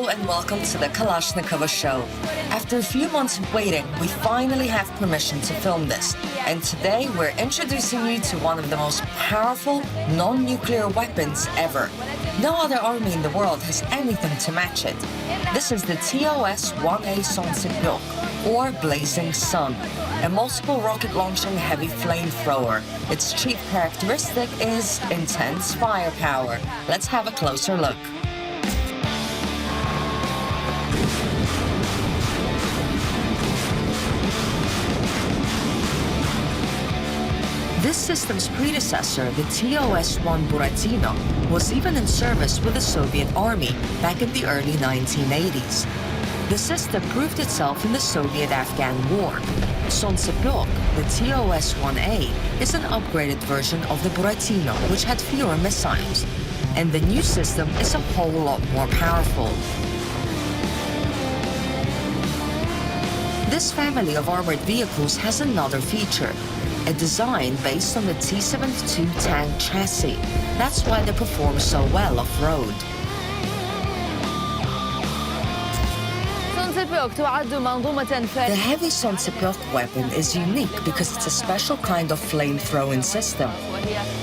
and welcome to the Kalashnikova Show. After a few months of waiting, we finally have permission to film this. And today we're introducing you to one of the most powerful non-nuclear weapons ever. No other army in the world has anything to match it. This is the Tos-1A solntsepyok, or Blazing Sun, a multiple rocket-launching heavy flamethrower. Its chief characteristic is intense firepower. Let's have a closer look. This system's predecessor, the Tos-1 Buratino, was even in service with the Soviet Army back in the early 1980s. The system proved itself in the Soviet-Afghan War. Solntsepyok, the Tos-1A, is an upgraded version of the Buratino, which had fewer missiles. And the new system is a whole lot more powerful. This family of armored vehicles has another feature, a design based on the T-72 tank chassis. That's why they perform so well off-road. The heavy solntsepyok weapon is unique because it's a special kind of flame-throwing system.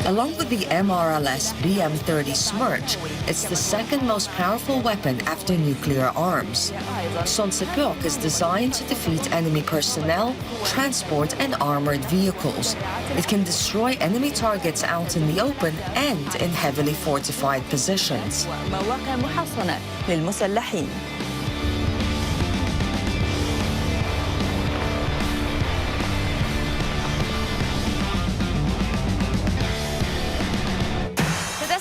Along with the MRLS BM-30 Smerch, it's the second most powerful weapon after nuclear arms. Solntsepyok is designed to defeat enemy personnel, transport, and armored vehicles. It can destroy enemy targets out in the open and in heavily fortified positions.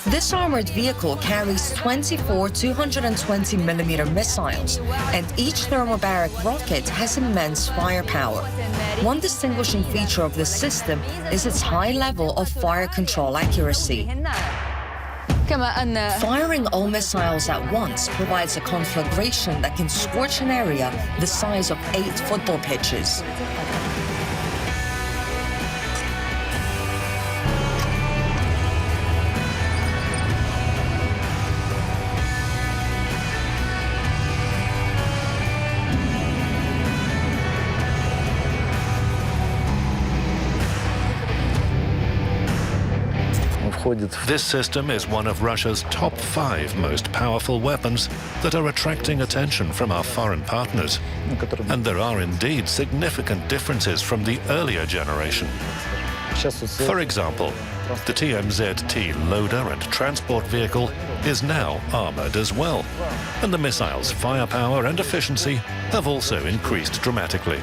This armored vehicle carries 24 220mm missiles, and each thermobaric rocket has immense firepower. One distinguishing feature of this system is its high level of fire control accuracy. Firing all missiles at once provides a conflagration that can scorch an area the size of 8 football pitches. This system is one of Russia's top 5 most powerful weapons that are attracting attention from our foreign partners. And there are indeed significant differences from the earlier generation. For example, the TMZ-T loader and transport vehicle is now armored as well, and the missile's firepower and efficiency have also increased dramatically.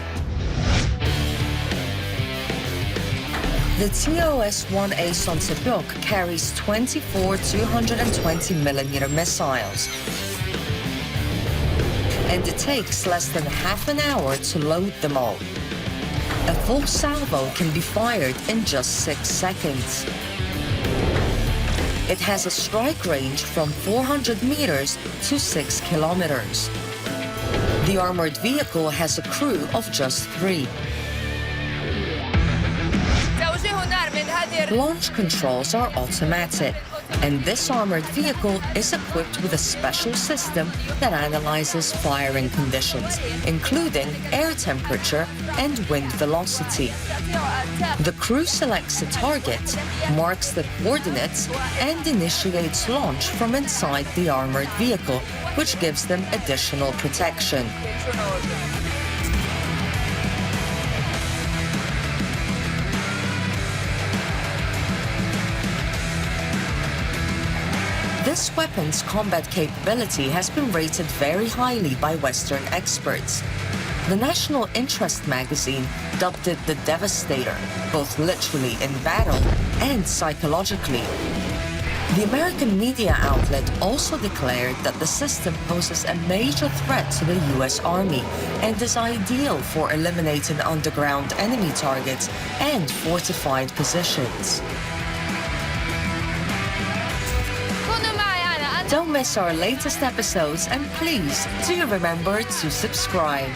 The Tos-1A solntsepyok carries 24 220mm missiles, and it takes less than half an hour to load them all. A full salvo can be fired in just 6 seconds. It has a strike range from 400 meters to 6 kilometers. The armored vehicle has a crew of just 3. Launch controls are automatic, and this armored vehicle is equipped with a special system that analyzes firing conditions, including air temperature and wind velocity. The crew selects a target, marks the coordinates, and initiates launch from inside the armored vehicle, which gives them additional protection. This weapon's combat capability has been rated very highly by Western experts. The National Interest magazine dubbed it the Devastator, both literally in battle and psychologically. The American media outlet also declared that the system poses a major threat to the US Army and is ideal for eliminating underground enemy targets and fortified positions. Don't miss our latest episodes, and please do remember to subscribe.